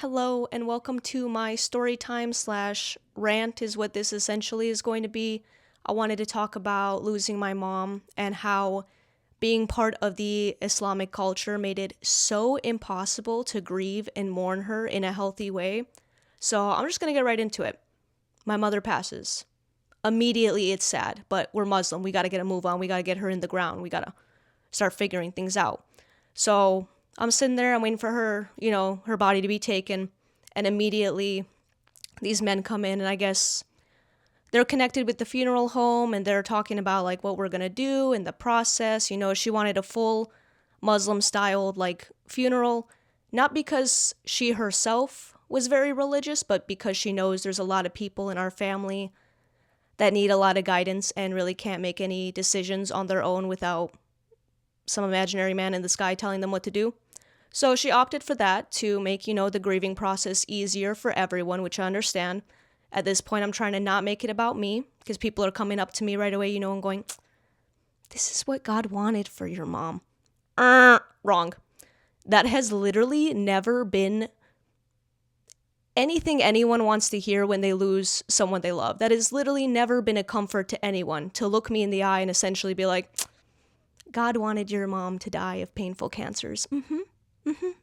Hello and welcome to my story time slash rant is what this essentially is going to be. I wanted to talk about losing my mom and how being part of the Islamic culture made it so impossible to grieve and mourn her in a healthy way. So I'm just going to get right into it. My mother passes. Immediately it's sad, but we're Muslim. We got to get a move on. We got to get her in the ground. We got to start figuring things out. So I'm sitting there, I'm waiting for her, her body to be taken. And immediately these men come in, and I guess they're connected with the funeral home and they're talking about like what we're going to do and the process. She wanted a full Muslim styled like funeral, not because she herself was very religious, but because she knows there's a lot of people in our family that need a lot of guidance and really can't make any decisions on their own without some imaginary man in the sky telling them what to do. So she opted for that to make, the grieving process easier for everyone, which I understand. At this point, I'm trying to not make it about me because people are coming up to me right away, and going, this is what God wanted for your mom. Wrong. That has literally never been anything anyone wants to hear when they lose someone they love. That has literally never been a comfort to anyone to look me in the eye and essentially be like, God wanted your mom to die of painful cancers.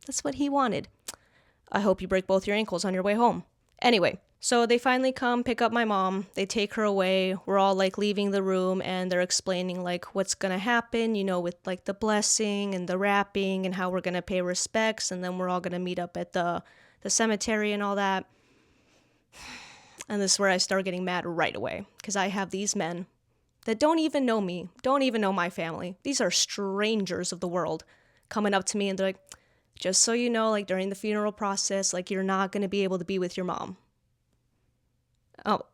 That's what he wanted. I hope you break both your ankles on your way home. Anyway, so they finally come pick up my mom. They take her away. We're all like leaving the room and they're explaining like what's going to happen, with like the blessing and the wrapping and how we're going to pay respects. And then we're all going to meet up at the cemetery and all that. And this is where I start getting mad right away because I have these men that don't even know me, don't even know my family. These are strangers of the world coming up to me and they're like, just so you know, like during the funeral process, like you're not going to be able to be with your mom. Oh,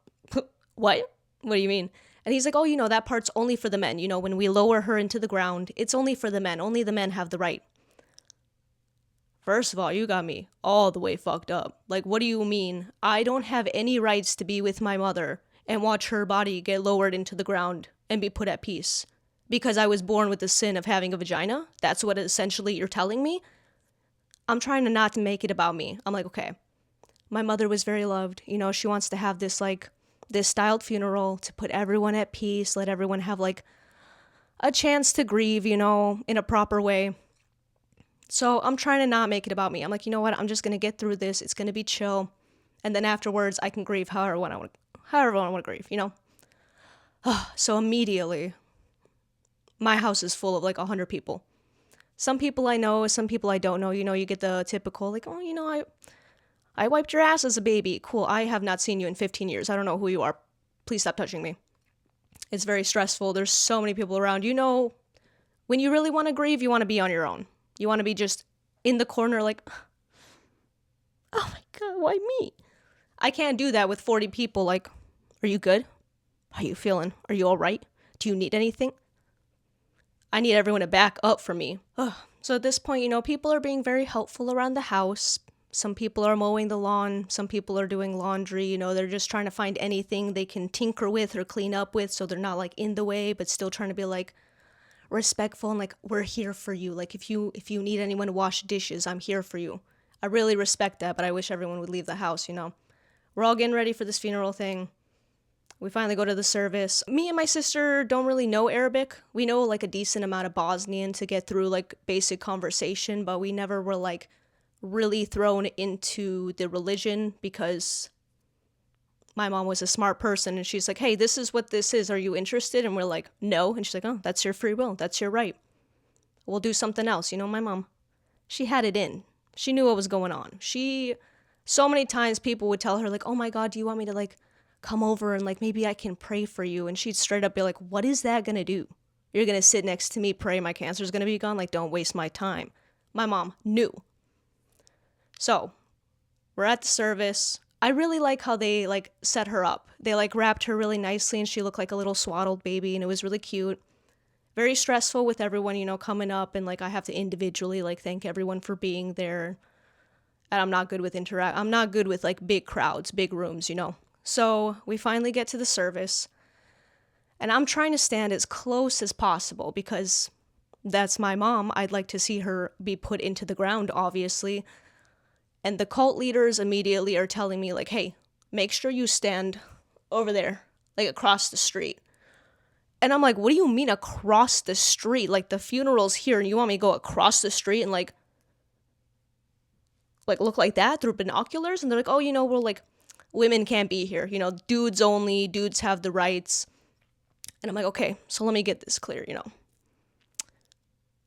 what? What do you mean? And he's like, oh, that part's only for the men. When we lower her into the ground, it's only for the men. Only the men have the right. First of all, you got me all the way fucked up. Like, what do you mean? I don't have any rights to be with my mother and watch her body get lowered into the ground and be put at peace because I was born with the sin of having a vagina? That's what essentially you're telling me? I'm trying to not make it about me. I'm like, okay, my mother was very loved. She wants to have this styled funeral to put everyone at peace, let everyone have like a chance to grieve, in a proper way. So I'm trying to not make it about me. I'm like, you know what? I'm just going to get through this. It's going to be chill. And then afterwards, I can grieve however I want to grieve, So immediately, my house is full of like 100 people. Some people I know, some people I don't know. You get the typical like, oh, I wiped your ass as a baby. Cool. I have not seen you in 15 years. I don't know who you are. Please stop touching me. It's very stressful. There's so many people around. When you really want to grieve, you want to be on your own. You want to be just in the corner like, oh my God, why me? I can't do that with 40 people like, are you good? How you feeling? Are you all right? Do you need anything? I need everyone to back up for me. Ugh. So at this point, people are being very helpful around the house. Some people are mowing the lawn. Some people are doing laundry. They're just trying to find anything they can tinker with or clean up with so they're not like in the way, but still trying to be like respectful and like, we're here for you. Like if you need anyone to wash dishes, I'm here for you. I really respect that, but I wish everyone would leave the house, We're all getting ready for this funeral thing. We finally go to the service. Me and my sister don't really know Arabic. We know like a decent amount of Bosnian to get through like basic conversation, but we never were like really thrown into the religion because my mom was a smart person and she's like, hey, this is what this is. Are you interested? And we're like, no. And she's like, oh, that's your free will. That's your right. We'll do something else. My mom, she had it in. She knew what was going on. So many times people would tell her like, oh my God, do you want me to like come over and like maybe I can pray for you? And she'd straight up be like, what is that going to do? You're going to sit next to me, pray my cancer's going to be gone? Like, don't waste my time. My mom knew. So we're at the service. I really like how they like set her up. They like wrapped her really nicely and she looked like a little swaddled baby and it was really cute. Very stressful with everyone, coming up and like I have to individually like thank everyone for being there. And I'm not good with I'm not good with like big crowds, big rooms, So we finally get to the service and I'm trying to stand as close as possible because that's my mom. I'd like to see her be put into the ground, obviously. And the cult leaders immediately are telling me, like, hey, make sure you stand over there, like across the street. And I'm like, what do you mean across the street? Like, the funeral's here and you want me to go across the street and like look like that through binoculars? And they're like, oh, we're like, women can't be here. Dudes only, dudes have the rights. And I'm like, okay, so let me get this clear,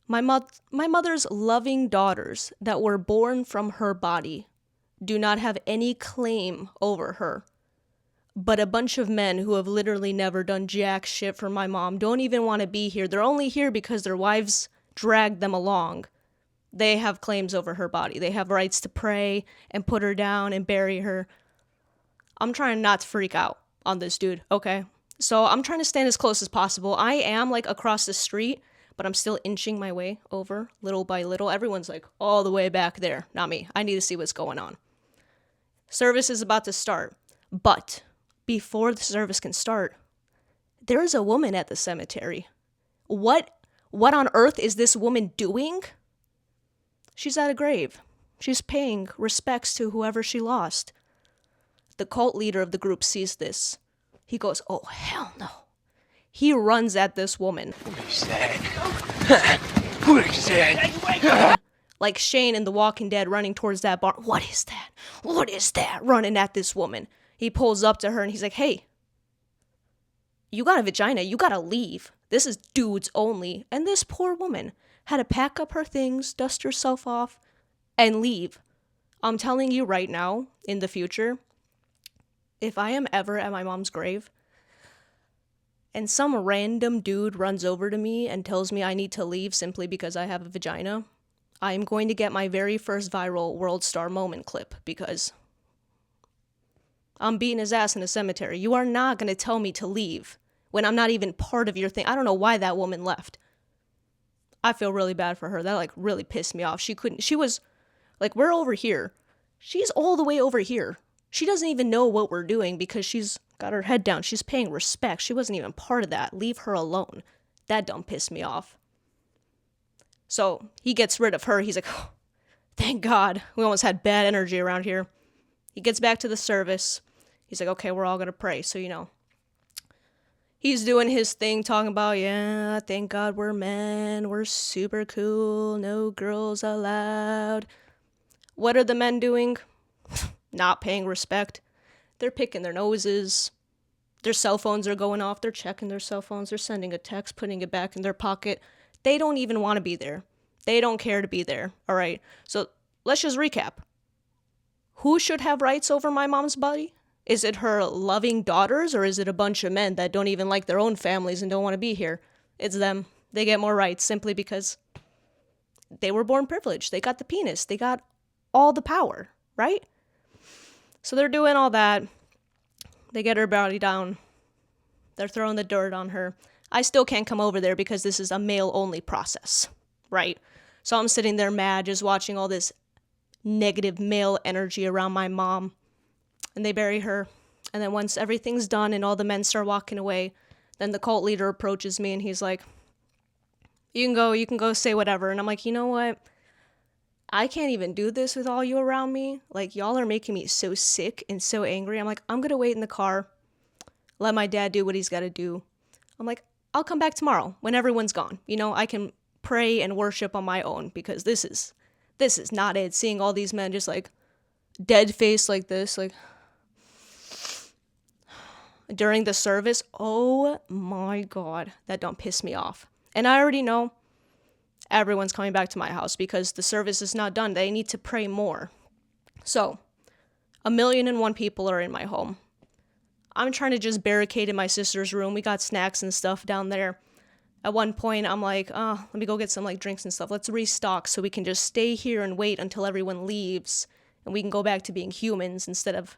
My mother's loving daughters that were born from her body do not have any claim over her. But a bunch of men who have literally never done jack shit for my mom don't even want to be here. They're only here because their wives dragged them along. They have claims over her body. They have rights to pray and put her down and bury her. I'm trying not to freak out on this dude, okay? So I'm trying to stand as close as possible. I am like across the street, but I'm still inching my way over little by little. Everyone's like all the way back there. Not me. I need to see what's going on. Service is about to start. But before the service can start, there is a woman at the cemetery. What on earth is this woman doing? She's at a grave. She's paying respects to whoever she lost. The cult leader of the group sees this. He goes, oh, hell no. He runs at this woman. What is that? What is that? Like Shane in The Walking Dead running towards that barn. What is that? What is that? Running at this woman. He pulls up to her and he's like, hey, you got a vagina. You gotta leave. This is dudes only. And this poor woman had to pack up her things, dust herself off, and leave. I'm telling you right now, in the future, if I am ever at my mom's grave and some random dude runs over to me and tells me I need to leave simply because I have a vagina, I am going to get my very first viral world star moment clip because I'm beating his ass in a cemetery. You are not going to tell me to leave when I'm not even part of your thing. I don't know why that woman left. I feel really bad for her. That like really pissed me off. She was like, we're over here. She's all the way over here. She doesn't even know what we're doing because she's got her head down. She's paying respect. She wasn't even part of that. Leave her alone. That don't piss me off. So he gets rid of her. He's like, oh, thank God. We almost had bad energy around here. He gets back to the service. He's like, okay, we're all going to pray. So, he's doing his thing, talking about, yeah, thank God we're men. We're super cool. No girls allowed. What are the men doing? Not paying respect. They're picking their noses. Their cell phones are going off. They're checking their cell phones. They're sending a text, putting it back in their pocket. They don't even want to be there. They don't care to be there. All right. So let's just recap. Who should have rights over my mom's body? Is it her loving daughters, or is it a bunch of men that don't even like their own families and don't want to be here? It's them. They get more rights simply because they were born privileged. They got the penis. They got all the power, right? So they're doing all that. They get her body down. They're throwing the dirt on her. I still can't come over there because this is a male-only process, right? So I'm sitting there mad, just watching all this negative male energy around my mom. And they bury her. And then once everything's done and all the men start walking away, then the cult leader approaches me and he's like, you can go say whatever. And I'm like, you know what? I can't even do this with all you around me. Like, y'all are making me so sick and so angry. I'm like, I'm going to wait in the car. Let my dad do what he's got to do. I'm like, I'll come back tomorrow when everyone's gone. I can pray and worship on my own because this is not it. Seeing all these men just like dead face like this, like during the service. Oh my God, that don't piss me off. And I already know everyone's coming back to my house because the service is not done. They need to pray more. So 1,000,001 people are in my home. I'm trying to just barricade in my sister's room. We got snacks and stuff down there. At one point, I'm like, oh, let me go get some like drinks and stuff. Let's restock so we can just stay here and wait until everyone leaves and we can go back to being humans instead of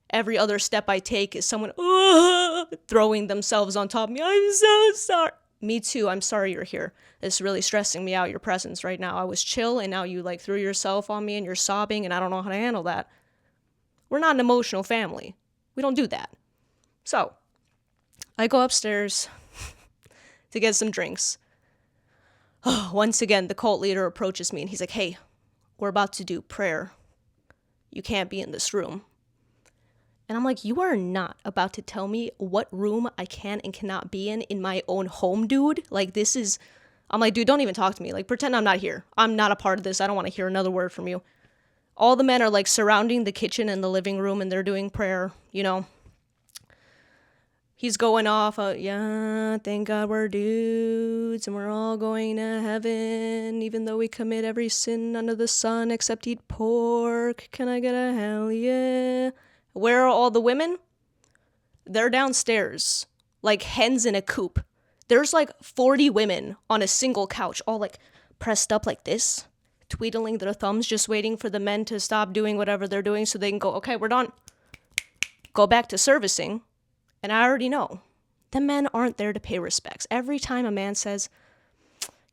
every other step I take is someone throwing themselves on top of me. I'm so sorry. Me too. I'm sorry you're here. It's really stressing me out, your presence right now. I was chill and now you like threw yourself on me and you're sobbing and I don't know how to handle that. We're not an emotional family. We don't do that. So I go upstairs to get some drinks. Once again, the cult leader approaches me and he's like, hey, we're about to do prayer. you can't be in this room. And I'm like, you are not about to tell me what room I can and cannot be in my own home, dude. Like, this is, I'm like, dude, don't even talk to me. Like, pretend I'm not here. I'm not a part of this. I don't want to hear another word from you. All the men are like surrounding the kitchen and the living room and they're doing prayer, you know. He's going off, yeah, thank God we're dudes and we're all going to heaven, even though we commit every sin under the sun except eat pork. Can I get a hell yeah? Where are all the women? They're downstairs, like hens in a coop. There's like 40 women on a single couch, all like pressed up like this, tweedling their thumbs, just waiting for the men to stop doing whatever they're doing so they can go, okay, we're done. Go back to servicing. And I already know, the men aren't there to pay respects. Every time a man says,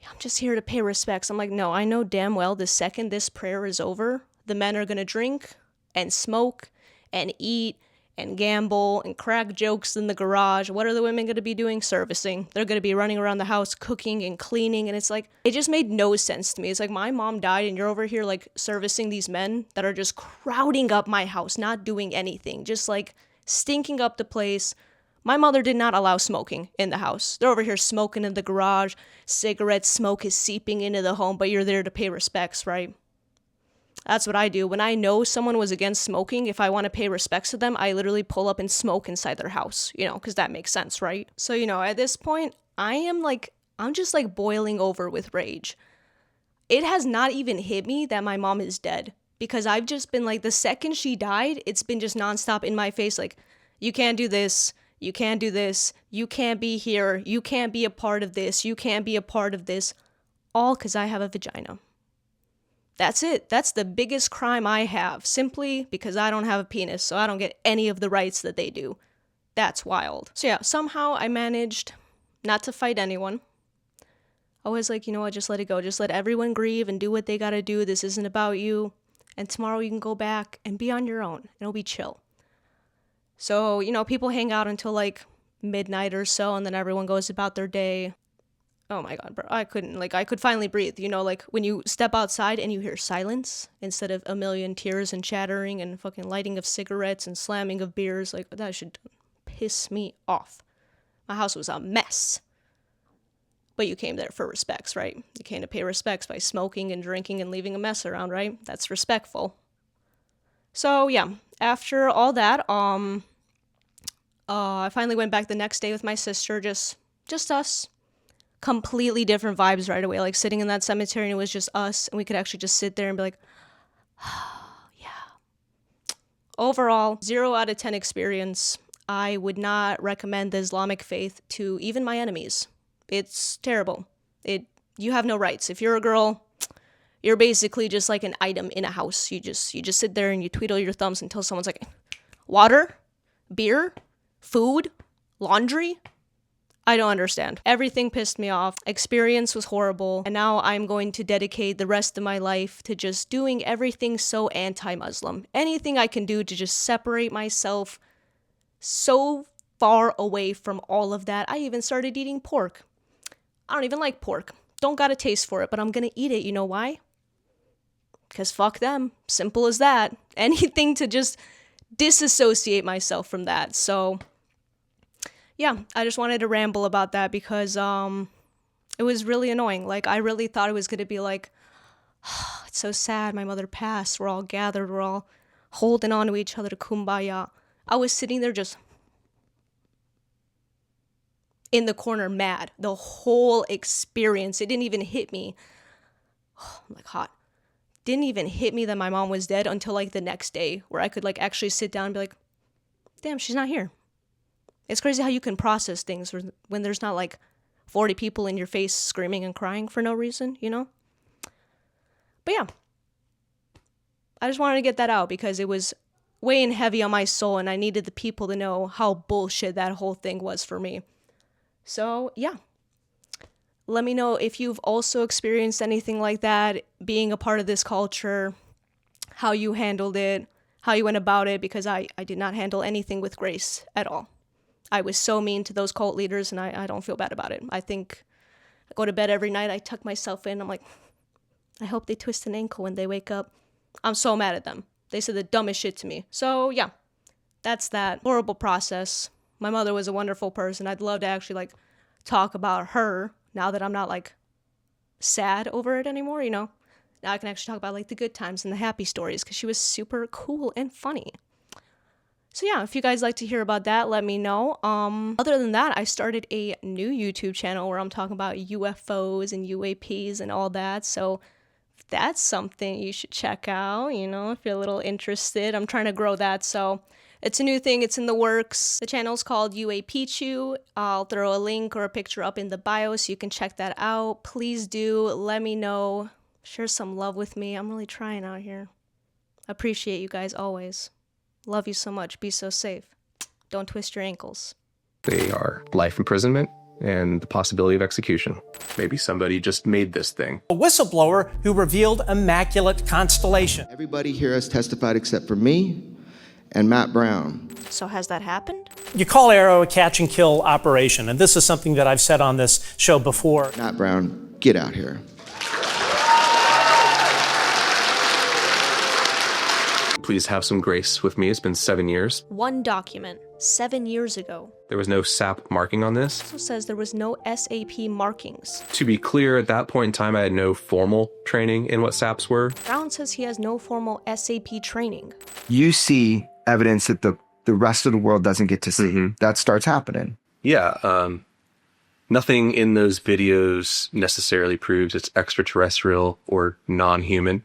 yeah, I'm just here to pay respects, I'm like, no, I know damn well the second this prayer is over, the men are going to drink and smoke and eat and gamble and crack jokes in the garage. What are the women going to be doing? Servicing. They're going to be running around the house cooking and cleaning. And it's like, it just made no sense to me. It's like, my mom died and you're over here like servicing these men that are just crowding up my house, not doing anything, just like stinking up the place. My mother did not allow smoking in the house. They're over here smoking in the garage. Cigarette smoke is seeping into the home, but you're there to pay respects, right? That's what I do. When I know someone was against smoking, if I want to pay respects to them, I literally pull up and smoke inside their house, you know, because that makes sense, right? So, you know, at this point, I'm just like boiling over with rage. It has not even hit me that my mom is dead, because I've just been like, the second she died, it's been just nonstop in my face, like, you can't do this, you can't do this, you can't be here, you can't be a part of this, you can't be a part of this, all because I have a vagina. That's it. That's the biggest crime I have, simply because I don't have a penis, so I don't get any of the rights that they do. That's wild. So yeah, somehow I managed not to fight anyone. I was like, you know what, just let it go. Just let everyone grieve and do what they gotta do. This isn't about you. And tomorrow you can go back and be on your own. It'll be chill. So, you know, people hang out until like midnight or so, and then everyone goes about their day. Oh my God, bro. I could finally breathe. You know, like when you step outside and you hear silence instead of a million tears and chattering and fucking lighting of cigarettes and slamming of beers. Like, that should piss me off. My house was a mess. But you came there for respects, right? You came to pay respects by smoking and drinking and leaving a mess around, right? That's respectful. So, yeah. After all that, I finally went back the next day with my sister, just us. Completely different vibes right away, like sitting in that cemetery and it was just us and we could actually just sit there and be like, oh, yeah. Overall, 0 out of 10 experience. I would not recommend the Islamic faith to even my enemies. It's terrible. You have no rights. If you're a girl, you're basically just like an item in a house. You just sit there and you twiddle your thumbs until someone's like, water, beer, food, laundry. I don't understand. Everything pissed me off. Experience was horrible. And now I'm going to dedicate the rest of my life to just doing everything so anti-Muslim. Anything I can do to just separate myself so far away from all of that. I even started eating pork. I don't even like pork. Don't got a taste for it, but I'm gonna eat it. You know why? Because fuck them. Simple as that. Anything to just disassociate myself from that. So yeah, I just wanted to ramble about that because it was really annoying. Like, I really thought it was going to be like, oh, it's so sad, my mother passed, we're all gathered, we're all holding on to each other to kumbaya. I was sitting there just in the corner mad. The whole experience, it didn't even hit me. Oh, I'm like hot. Didn't even hit me that my mom was dead until like the next day, where I could like actually sit down and be like, damn, she's not here. It's crazy how you can process things when there's not like 40 people in your face screaming and crying for no reason, you know? But yeah, I just wanted to get that out because it was weighing heavy on my soul and I needed the people to know how bullshit that whole thing was for me. So yeah, let me know if you've also experienced anything like that, being a part of this culture, how you handled it, how you went about it, because I did not handle anything with grace at all. I was so mean to those cult leaders, and I don't feel bad about it. I think I go to bed every night, I tuck myself in, I'm like, I hope they twist an ankle when they wake up. I'm so mad at them. They said the dumbest shit to me. So yeah, that's that horrible process. My mother was a wonderful person. I'd love to actually like talk about her now that I'm not like sad over it anymore, you know. Now I can actually talk about like the good times and the happy stories because she was super cool and funny. So yeah, if you guys like to hear about that, let me know. Other than that, I started a new YouTube channel where I'm talking about UFOs and UAPs and all that. So if that's something you should check out, you know, if you're a little interested. I'm trying to grow that, so it's a new thing. It's in the works. The channel's called UAPchu. I'll throw a link or a picture up in the bio so you can check that out. Please do let me know. Share some love with me. I'm really trying out here. Appreciate you guys always. Love you so much. Be so safe. Don't twist your ankles. They are life imprisonment and the possibility of execution. Maybe somebody just made this thing. A whistleblower who revealed immaculate constellation. Everybody here has testified except for me and Matt Brown. So has that happened? You call Arrow a catch and kill operation, and this is something that I've said on this show before. Matt Brown, get out here. Please have some grace with me. It's been 7 years. One document, 7 years ago. There was no SAP marking on this. Also says there was no SAP markings. To be clear, at that point in time, I had no formal training in what SAPs were. Brown says he has no formal SAP training. You see evidence that the rest of the world doesn't get to see. Mm-hmm. That starts happening. Yeah, nothing in those videos necessarily proves it's extraterrestrial or non-human.